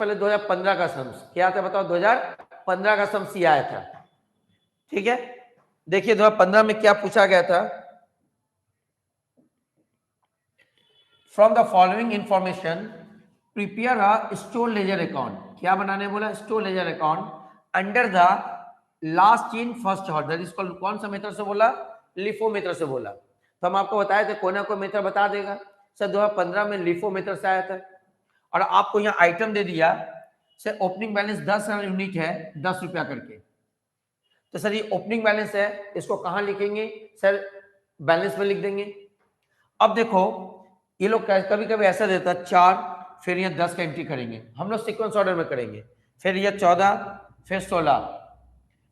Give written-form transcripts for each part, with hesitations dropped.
पहले 2015 का सम्स क्या था बताओ, 2015 का सम्स ये आया था, ठीक है। देखिए 2015 में क्या पूछा गया था, from the following information prepare a store ledger account, क्या बनाने बोला, store ledger account under the last in first hoarder, that is called, कौन सा मेथड से बोला, लिफो मेथड से बोला। तो हम आपको बताए थे कोई ना कोई मेथड बता देगा सर, 2015 में लिफो मेथड से आया था। और आपको यहाँ आइटम दे दिया सर, ओपनिंग बैलेंस 10,000 यूनिट है 10 रुपया करके, तो सर ये ओपनिंग बैलेंस है, इसको कहाँ लिखेंगे सर, बैलेंस में लिख देंगे। अब देखो ये लोग कभी कभी ऐसा देता है 4 फिर ये 10 का एंट्री करेंगे, हम लोग सीक्वेंस ऑर्डर में करेंगे, फिर ये 14 फिर 16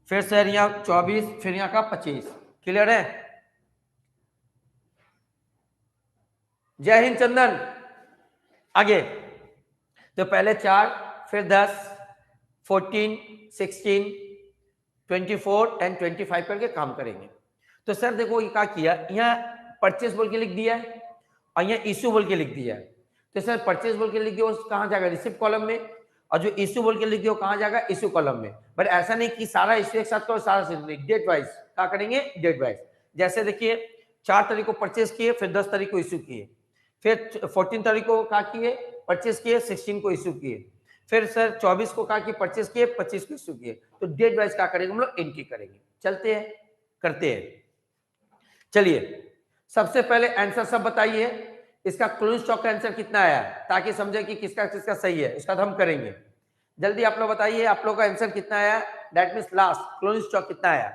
फिर सर यहाँ 24 फिर यहाँ का 25, क्लियर है। जय हिंद चंदन। आगे तो पहले 4 फिर 10 14 16 24 एंड 25 करके काम करेंगे। तो सर देखो ये क्या किया, यहाँ परचेस बोल के लिख दिया है और यहाँ इश्यू बोल के लिख दिया है। तो सर परचेस बोल के लिख दिया कहाँ जाएगा, रिसिप्ट कॉलम में, और जो इश्यू बोल के लिख दिया कहाँ जाएगा, इश्यू कॉलम में। बट ऐसा नहीं कि सारा इश्यू एक साथ करो, सारा डेट वाइज क्या करेंगे, डेट वाइज। जैसे देखिए 4 तारीख को परचेस किए, फिर 10 तारीख को इश्यू किए, फिर 14 तारीख को क्या किए, परचेस किए, 16 को इश्यू किए, फिर सर 24 को कहा कि परचेस किए, 25 को इश्यू किए। तो डेट वाइज क्या करेंगे हम लोग, एंट्री करेंगे। चलते हैं, करते हैं। चलिए सबसे पहले आंसर सब बताइए, इसका क्लोजिंग स्टॉक का आंसर कितना आया, ताकि समझे कि किसका किसका सही है, उसका तो हम करेंगे। जल्दी आप लोग बताइए, आप लोग का आंसर कितना आया, that means last closing stock कितना आया।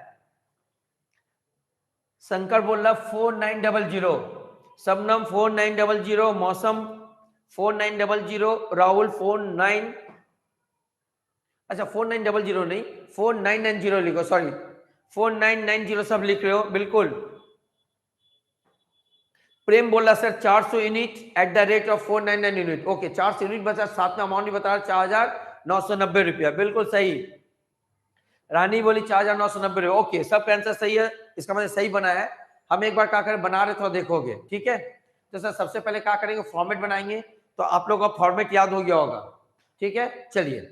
शंकर बोल रहा 4900, सबनम 4900, मौसम 4900, राहुल 49, अच्छा 4900 नहीं 4990 लिखो, सॉरी 4990 सब लिख रहे हो, बिल्कुल। प्रेम बोला sir 400 unit at the rate of 499 unit, okay 400 unit बचा, साथ में अमाउंट भी बता रहा 4,990 रुपया, बिल्कुल सही। रानी बोली 4,990 रुपया, ओके सब आंसर सही है, इसका मतलब सही बना है। हम एक बार क्या करें, बना रहे तो देखोगे, ठीक है। तो सर सबसे पहले क्या करेंगे, फॉर्मेट बनाएंगे, तो आप लोगों को फॉर्मेट याद हो गया होगा, ठीक है। चलिए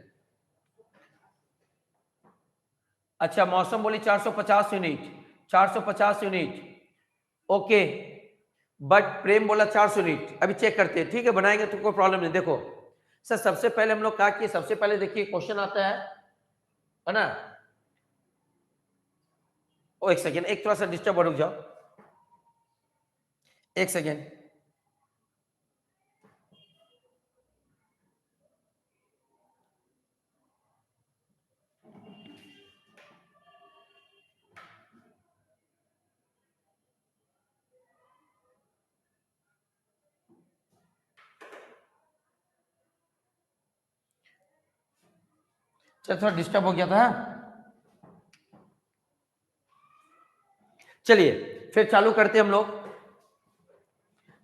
अच्छा मौसम बोली 450 यूनिट, 450 यूनिट, ओके। बट प्रेम बोला 400 यूनिट, अभी चेक करते हैं, ठीक है बनाएंगे तो कोई प्रॉब्लम नहीं। देखो सर सबसे पहले हम लोग क्या किए, सबसे पहले देखिए क्वेश्चन आता है ना। ओ एक सेकेंड, एक थोड़ा सा डिस्टर्ब रुक जाओ, एक सेकेंड। चल थोड़ा डिस्टर्ब हो गया था। चलिए फिर चालू करते हैं हम लोग।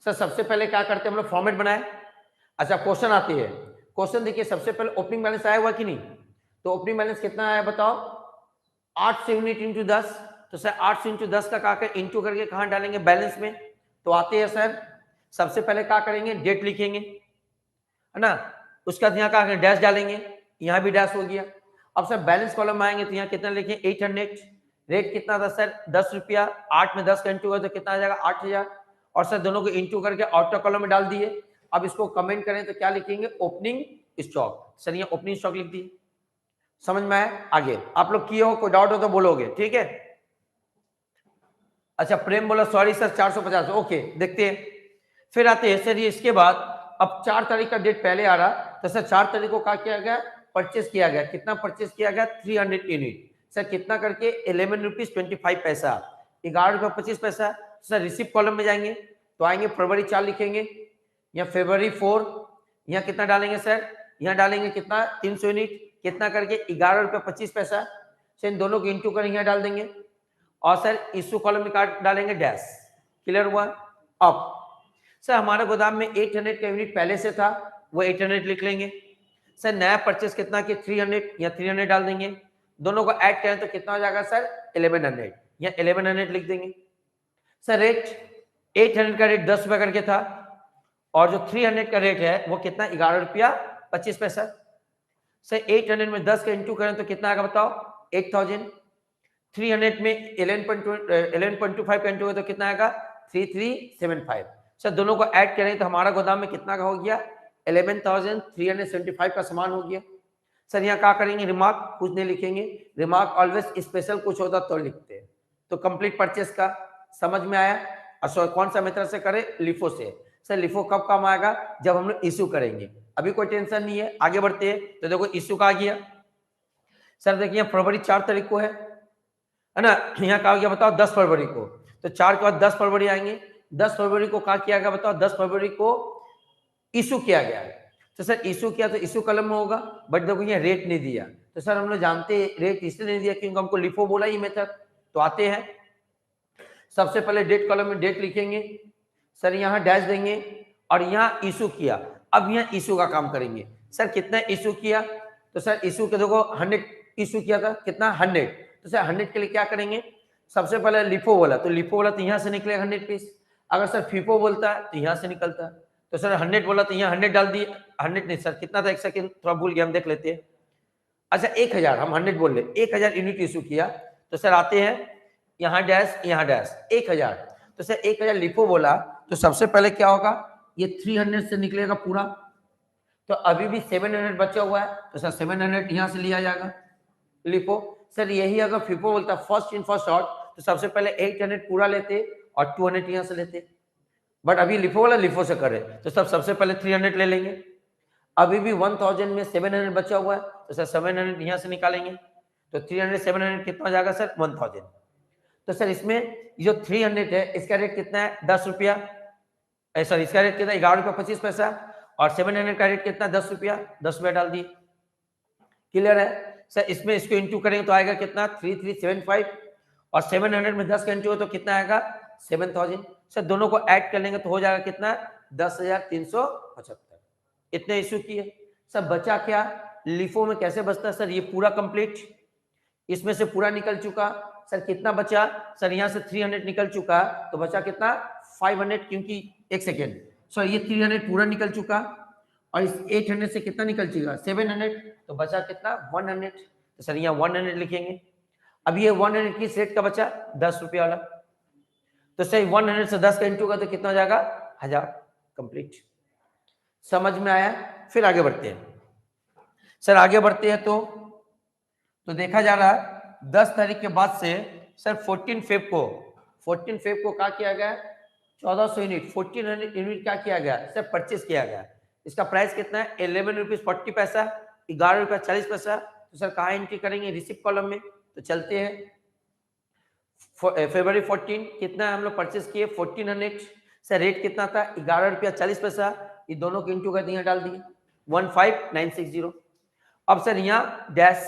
सर सबसे पहले क्या करते हैं हम लोग, फॉर्मेट बनाए। अच्छा क्वेश्चन आती है, क्वेश्चन देखिए सबसे पहले ओपनिंग बैलेंस आया हुआ कि नहीं, तो ओपनिंग बैलेंस कितना आया बताओ, 800 यूनिट इंटू 10, तो सर 800 इंटू 10 का क्या इंटू करके कहाँ डालेंगे, बैलेंस में। तो आते हैं सर, सबसे पहले क्या करेंगे, डेट लिखेंगे, है ना। उसका यहाँ का डैश डालेंगे, यहाँ भी डैश हो गया। अब सर बैलेंस कॉलम में आएंगे तो यहाँ कितना लिखें, 800, रेट कितना था सर 10 रुपया, 8 में 10 का इंटू हुआ तो कितना आ जाएगा 8000, और सर दोनों को इंटू करके आउटर कॉलम में डाल दिए। अब इसको कमेंट करें तो क्या लिखेंगे, ओपनिंग स्टॉक, सर यहाँ ओपनिंग स्टॉक लिख दिए। समझ में आया, आगे आप लोग किए हो, कोई डाउट हो तो बोलोगे, ठीक है। अच्छा प्रेम बोला सॉरी सर 450, ओके देखते हैं। फिर आते हैं सर ये इसके बाद, अब 4 तारीख का डेट पहले आ रहा, तो सर 4 तारीख को क्या किया गया, परचेस किया गया, कितना परचेस किया गया, 300 यूनिट, सर कितना करके 11 रुपीज 25 पैसा, 11 रुपये 25 पैसा। सर रिसिप्ट कॉलम में जाएंगे तो आएंगे फरवरी 4 लिखेंगे, यहाँ फरवरी 4, यहाँ कितना डालेंगे सर, यहाँ डालेंगे कितना 300 यूनिट, कितना करके 11 रुपये 25 पैसा। सर इन दोनों को इंटू कर यहाँ डाल देंगे, और सर इश्यू कॉलम में काट डालेंगे डैश, क्लियर हुआ। अब सर हमारे गोदाम में 800 का यूनिट पहले से था, वो 800 लिख लेंगे। सर नया परचेस कितना कि 300, या 300 डाल देंगे, दोनों को ऐड करें तो कितना हो जाएगा सर 1100, या 1100 लिख देंगे। सर रेट 800 का रेट 10 रुपया करके था, और जो 300 का रेट है वो कितना 11 रुपया 25 पैसा। सर 800 में 10 का इंटू करें तो कितना आएगा बताओ 8000। 300 में 11.25 का इंटू करें तो कितना आएगा 3375। सर दोनों को ऐड करें तो हमारा गोदाम में कितना का हो गया 11,375 का सामान हो गया। सर यहाँ क्या करेंगे रिमार्क कुछ नहीं लिखेंगे, रिमार्क ऑलवेज स्पेशल कुछ होता तो लिखते हैं। तो कंप्लीट परचेस का समझ में आया। और कौन सा मेथड से करें लिफो से। सर लिफो कब काम आएगा जब हम लोग इशू करेंगे। अभी कोई टेंशन नहीं है, आगे बढ़ते हैं। तो देखो इशू का आ गया। सर देखिए फरवरी 4 तारीख को है ना, यहाँ कहा गया बताओ 10 फरवरी को। तो 4 के बाद 10 फरवरी आएंगे। 10 फरवरी को क्या किया गया बताओ 10 फरवरी को इशू किया गया है। तो सर इशू किया तो इशू कलम में होगा, बट देखो ये रेट नहीं दिया। तो सर हम लोग जानते हैं रेट इसलिए नहीं दिया क्योंकि हमको लिफो बोला ही मेथड। तो आते हैं सबसे पहले डेट कॉलम में डेट लिखेंगे। सर यहाँ डैश देंगे और यहाँ इशू किया। अब यहाँ इशू का काम करेंगे। सर कितना इशू किया तो सर इशू के देखो 100 इशू किया था, कितना 100। तो सर 100 के लिए क्या करेंगे सबसे पहले लिफो बोला तो लिफो बोला तो यहाँ से निकलेगा 100 पीस। अगर सर फीफो बोलता है तो यहाँ से निकलता है। तो सर 100 बोला तो यहाँ 100 डाल दिए। 100 नहीं सर कितना था, एक सेकेंड थोड़ा भूल गया, हम देख लेते हैं। अच्छा 1000 हम 100 बोल रहे 1000 यूनिट इशू किया। तो सर आते हैं यहाँ डैश 1000। तो सर 1000 लिफो बोला तो सबसे पहले क्या होगा ये 300 से निकलेगा पूरा। तो अभी भी 700 बचा हुआ है तो सर 700 यहाँ से लिया जाएगा लिफो। सर यही अगर फिफो बोलता फर्स्ट इन फर्स्ट आउट तो सबसे पहले 800 पूरा लेते और 200 यहाँ से लेते। बट अभी लिफो वाला लिफो से करे तो सबसे पहले 300 ले लेंगे। अभी भी 1000 में 700 बचा हुआ है तो सर 700 यहाँ से निकालेंगे। तो 300 700 कितना हो जाएगा सर 1000। तो सर इसमें जो 300 है इसका रेट कितना है 10 रुपया। सर इसका रेट कितना 11 रुपया 25 पैसा। और 700 का रेट कितना 10 रुपया, 10 रुपया डाल दिए। क्लियर है सर। इसमें इसको इंटू करेंगे तो आएगा कितना 3375 और 700 में 10 का इंटू तो कितना आएगा 7000। सर दोनों को ऐड कर लेंगे तो हो जाएगा कितना 10,375। इतने इशू किए। सर बचा क्या लिफो में कैसे बचता है सर ये पूरा कंप्लीट, इसमें से पूरा निकल चुका। सर कितना बचा सर यहाँ से 300 निकल चुका तो बचा कितना 500 क्योंकि एक सेकेंड सर ये 300 पूरा निकल चुका और इस 800 से कितना निकल चुका 700 तो बचा कितना 100। तो सर यहाँ 100 लिखेंगे। अब ये 100 किस रेट का बचा 10 रुपया वाला। तो सर 100 से 10 का इंटू का तो कितना हो जाएगा 1000 कंप्लीट। समझ में आया। फिर आगे बढ़ते हैं। सर आगे बढ़ते हैं तो देखा जा रहा है 10 तारीख के बाद से सर 14 फेब को क्या किया गया 1400 यूनिट 1400 यूनिट क्या किया गया सर परचेस किया गया। इसका प्राइस कितना है 11 रुपीज 40 पैसा 11 रुपया 40 पैसा। तो सर कहाँ एंट्री करेंगे रिसिप्ट कॉलम में। तो चलते हैं फरवरी 14 कितना हम लोग परचेस किए 1400। सर रेट कितना था 11 रुपया 40 पैसा। ये दोनों के इंटू कर दिया डाल दिए 15960। अब सर यहाँ डैश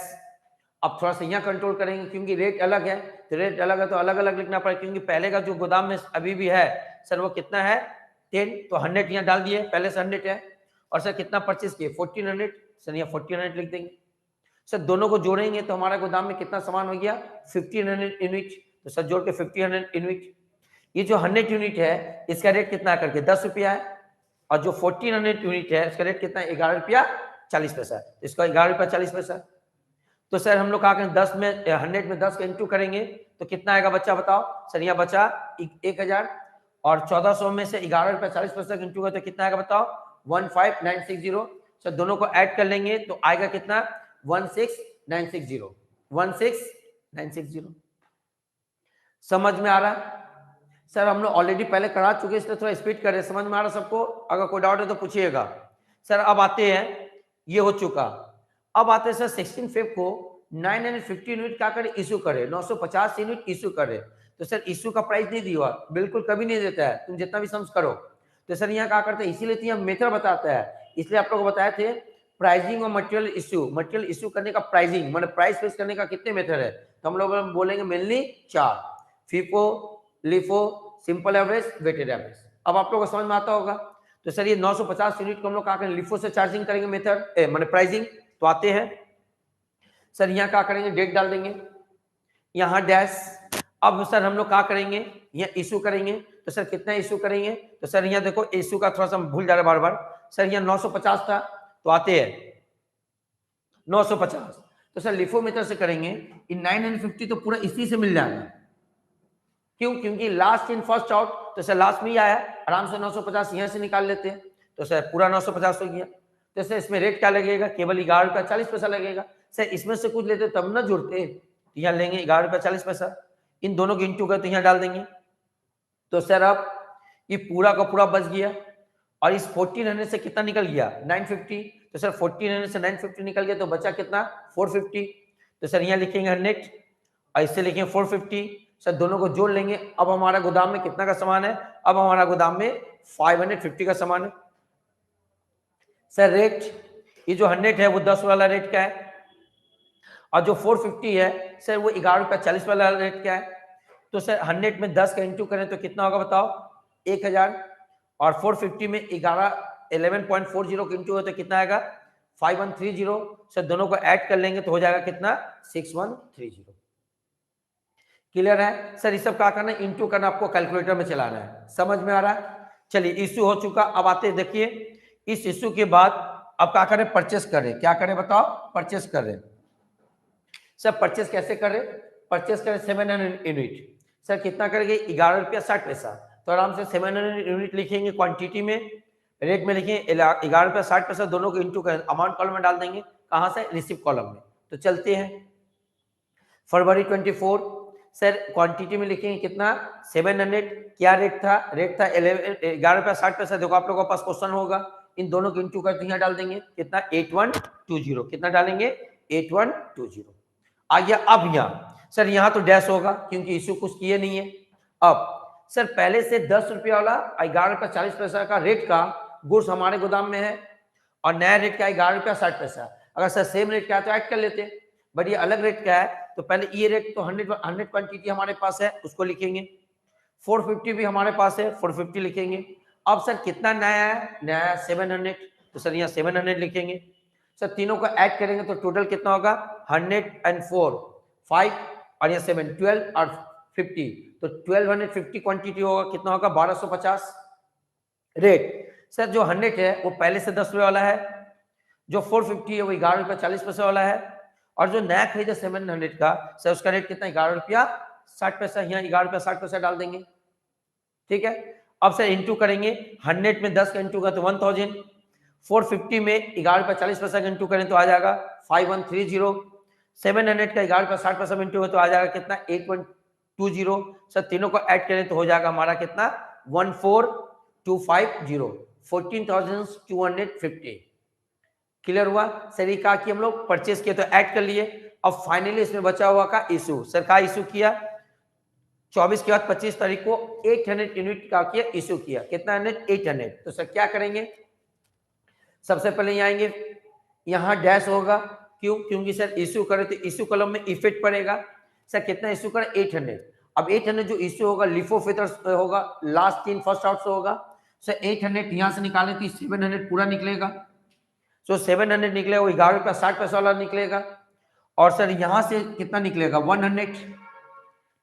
अब थोड़ा सा यहाँ कंट्रोल करेंगे क्योंकि रेट अलग है। तो रेट अलग है तो अलग अलग लिखना पड़ेगा क्योंकि पहले का जो गोदाम में अभी भी है सर वो कितना है 10 तो 100 यहाँ डाल दिए पहले से 100 है। और सर कितना परचेस किए 1400 सर यहाँ 1400 लिख देंगे। सर दोनों को जोड़ेंगे तो हमारा गोदाम में कितना सामान हो गया 1500 यूनिट। तो सर जोड़ के 1500 यूनिट। ये जो 100 यूनिट है इसका रेट कितना करके 10 रुपया है और जो 1400 यूनिट है इसका रेट कितना 11 रुपया 40 पैसा। इसका 11 रुपया 40 पैसा। तो सर हम लोग कहा 10 में 100 में 10 का इंटू करेंगे तो कितना आएगा बच्चा बताओ। सर यहाँ बचा 1000 और 1400 में से 11 रुपया 40 पैसा का इंटू तो कितना आएगा बताओ 15960। सर दोनों को ऐड कर लेंगे तो आएगा कितना 16960। समझ में आ रहा सर। हम लोग ऑलरेडी पहले करा चुके इसलिए थोड़ा स्पीड कर रहे। समझ में आ रहा सबको। अगर कोई डाउट है तो पूछिएगा। सर अब आते हैं ये हो चुका। अब आते हैं सर 16 फेब को 950 यूनिट क्या करे इशू करे 950 यूनिट इशू करे। तो सर इशू का प्राइस नहीं दिया बिल्कुल कभी नहीं देता है तुम जितना भी सम्स करो। तो सर यहाँ क्या करते हैं इसीलिए तो यहाँ मेथड बताता है। इसलिए आप लोग को बताए थे प्राइसिंग और मटेरियल इशू करने का प्राइसिंग मतलब प्राइस फिक्स करने का कितने मेथड है। तो हम लोग बोलेंगे mainly 4 FIFO LIFO simple average weighted average. अब आप लोग को समझ में आता होगा। तो सर ये 950 यूनिट को हम लोग क्या करेंगे लिफो से चार्जिंग करेंगे मेथड मतलब प्राइसिंग। तो आते हैं सर यहाँ क्या करेंगे डेट डाल देंगे यहाँ डैश। अब सर हम लोग क्या करेंगे यहाँ इशू करेंगे। तो सर कितना इशू करेंगे तो सर यहाँ देखो इशू का थोड़ा सा भूल जा रहा है बार बार। सर यहाँ 950 था तो आते हैं 950। तो सर लिफो मेथड से करेंगे, इन 950 तो पूरा इसी से मिल जाएगा। क्यों? क्योंकि लास्ट इन फर्स्ट आउट, तो सर लास्ट में ही आया, आराम से 950 यहाँ से निकाल लेते हैं, तो सर पूरा 950 हो गया। तो सर इसमें रेट क्या लगेगा? केवल 11 रुपया 40 पैसा लगेगा। सर इसमें से कुछ लेते तब ना जुड़ते, तो यहाँ लेंगे 11 रुपया 40 पैसा, इन दोनों के इंटू कर तो यहाँ डाल देंगे। तो सर अब ये पूरा का पूरा बच गया, और इस 1400 से कितना निकल गया? 950। तो सर 1400 से 950 निकल गया, तो बचा कितना? 450। तो सर यहाँ लिखेंगे 100 और इससे लिखेंगे 450। सर दोनों को जोड़ लेंगे। अब हमारा गोदाम में कितना का सामान है? अब हमारा गोदाम में 550 का सामान है। सर रेट, ये जो 100 है वो 10 वाला रेट का है, और जो 450 है सर वो 11 रुपया 40 वाला रेट का है। तो सर 100 में 10 का इंटू करें तो कितना होगा बताओ? 1000। और 450 में 11.40 का इंटू है तो कितना आएगा? 5130। सर दोनों को ऐड कर लेंगे तो हो जाएगा कितना? 6130। क्लियर है? सर ये सब क्या करना है? इंटू करना, आपको कैलकुलेटर में चलाना है। समझ में आ रहा है? चलिए इश्यू हो चुका। अब आते देखिए इस इश्यू के बाद अब क्या करें? परचेस करें। क्या करें बताओ? परचेस करें। सर परचेस कैसे करें? परचेस करें 700 यूनिट। सर कितना करेंगे? 11 रुपया 60 पैसा। तो आराम से 700 यूनिट लिखेंगे क्वांटिटी में, रेट में लिखेंगे 11 रुपया 60 पैसा, दोनों को इंटू करें, अमाउंट कॉलम में डाल देंगे। कहाँ से? रिसीव कॉलम में। तो चलते हैं फरवरी 24। सर क्वांटिटी में लिखेंगे कितना? 700। क्या रेट था? रेट था 11 रुपया 60 पैसा। देखो आप लोगों के पास क्वेश्चन होगा, इन दोनों को इंटू करके यहाँ डाल देंगे कितना? 8120। कितना डालेंगे? 8120 आ गया। अब यहाँ सर यहाँ तो डैश होगा क्योंकि इश्यू कुछ किए नहीं है। अब सर पहले से 10 रुपया वाला 11 रुपया 40 पैसा का रेट का गुड्स हमारे गोदाम में है, और नया रेट क्या है? 11 रुपया 60 पैसा। अगर सर सेम रेट क्या है तो ऐड कर लेते, बट ये अलग रेट क्या है? तो पहले ये रेट तो 100 क्वांटिटी हमारे पास है, उसको लिखेंगे। 450 भी हमारे पास है, 450 लिखेंगे। अब सर कितना नया है? नया है 700। तो सर यहाँ 700 लिखेंगे। सर तीनों को ऐड करेंगे तो टोटल कितना होगा? 104, 5 और यहाँ 7, 12 और 50। तो 1250 क्वांटिटी होगा। कितना होगा? 1250 रेट। सर जो 100 है वो पहले से 10 रुपये वाला है, जो 450 है वो 11 रुपया 40 पैसा वाला है, और जो नया खरीदा 700 का सर उसका रेट कितना? 11 रुपया 60 पैसा। यहाँ 11 रुपया 60 पैसा डाल देंगे। ठीक है। अब सर इंटू करेंगे, 100 में 10 का इंटू का तो 1000, 450 में 11 रुपया 40 पैसा का इंटू करें तो आ जाएगा 5130। 700 का 11 रुपया 60 पैसा में इंटू है तो आ जाएगा कितना? 8.20। सर तीनों को ऐड करें तो हो जाएगा हमारा कितना? 14250, 14,250। क्लियर हुआ? सर ये कहा कि हम लोग परचेस किए तो ऐड कर लिए। अब फाइनली इसमें बचा हुआ का इशू, सर का इशू किया 24 के बाद 25 तारीख को 800 यूनिट का किया, इशू किया। कितना? 800। तो सर क्या करेंगे? सबसे पहले यहाँ आएंगे, यहाँ डैश होगा। क्यों? क्योंकि सर इशू करे तो इशू कॉलम में इफेक्ट पड़ेगा। सर कितना इशू करे? 800। अब 800 जो इशू होगा लिफो फितर होगा, लास्ट इन फर्स्ट आउट से होगा। सर 800 यहाँ से निकाले तो 700 पूरा निकलेगा। तो 700 निकलेगा, वो 11 रुपया 60 पैसा वाला निकलेगा। और सर यहाँ से कितना निकलेगा? 100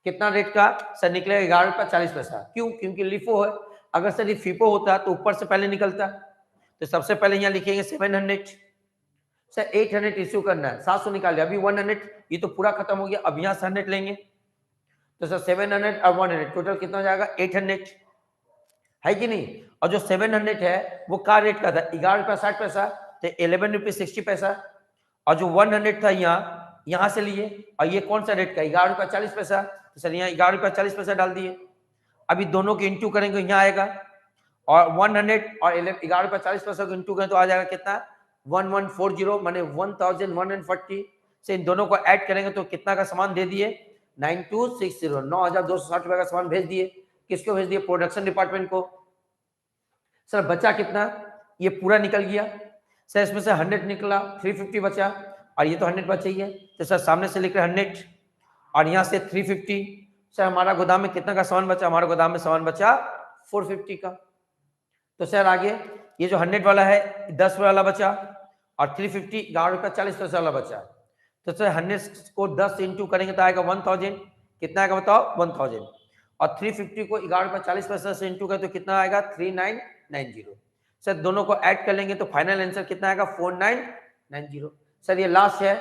कितना रेट का? सर निकलेगा 11 रुपया 40 पैसा। क्यों? क्योंकि लिफो है। अगर सर ये फीफो होता तो ऊपर से पहले निकलता। तो सबसे पहले यहाँ लिखेंगे 700। सर 800 इश्यू करना है, 700 निकाल लिया, अभी 100, ये तो पूरा खत्म हो गया। अब यहाँ से 100 लेंगे तो सर 700 और 100 टोटल कितना हो जाएगा? 800 है कि नहीं? और जो 700 है वो का रेट का था? 11 रुपया 60 पैसा, तो 11 रुपये 60 पैसा। और जो 100 था यहाँ से लिए, और ये कौन सा रेट का? 11 रुपया 40 पैसा। तो सर यहाँ 11 रुपया 40 पैसा डाल दिए। अभी दोनों के इंटू करेंगे, यहाँ आएगा, और 100 और 11 रुपया 40 पैसा को इंटू करें तो आ जाएगा कितना? 1140, माने 1140 से इन दोनों को ऐड करेंगे तो कितना का सामान दे दिए? 9260, 9260 रुपए का सामान भेज दिए। किसको भेज दिए? प्रोडक्शन डिपार्टमेंट को। सर बचा कितना? ये पूरा निकल गया। सर इसमें से 100 निकला, 350 बचा, और ये तो 100 बचा ही है। तो सर सामने से लिख रहे 100 और यहाँ से 350। सर हमारा गोदाम में कितना का सामान बचा? हमारे गोदाम में सामान बचा 450 का। तो सर आगे ये जो 100 वाला है 10 वाला बचा, और 350 11 रुपया 40 पैसा वाला बचा। तो सर 100 को 10 से इंटू करेंगे तो आएगा 1000। कितना आएगा बताओ? 1000। और 350 को 11 रुपया 40 पैसा से इंटू करें तो कितना आएगा? 3990। सर दोनों को ऐड कर लेंगे तो फाइनल आंसर कितना आएगा? 4990। सर ये लास्ट है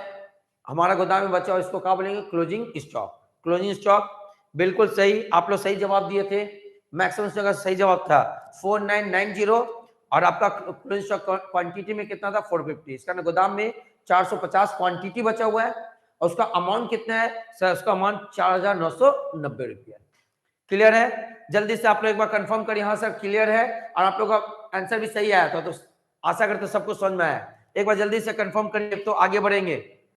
हमारा गोदाम में बचा, और इसको क्या बोलेंगे? Closing stock. क्लोजिंग स्टॉक बिल्कुल सही, आप लोग सही जवाब दिए थे। मैक्सिमम का सही जवाब था 4990, और आपका क्लोजिंग स्टॉक क्वांटिटी में कितना था? 450। इसका गोदाम में 450 क्वांटिटी बचा हुआ है, और उसका अमाउंट कितना है? सर उसका अमाउंट 4990 रुपया। क्लियर है? जल्दी से आप लोग एक बार कंफर्म करिए। हाँ सर क्लियर है, और आप लोग का आंसर भी सही आया था, तो आशा करते सबको समझ में आया। एक बार जल्दी से कंफर्म करिए तो आगे बढ़ेंगे।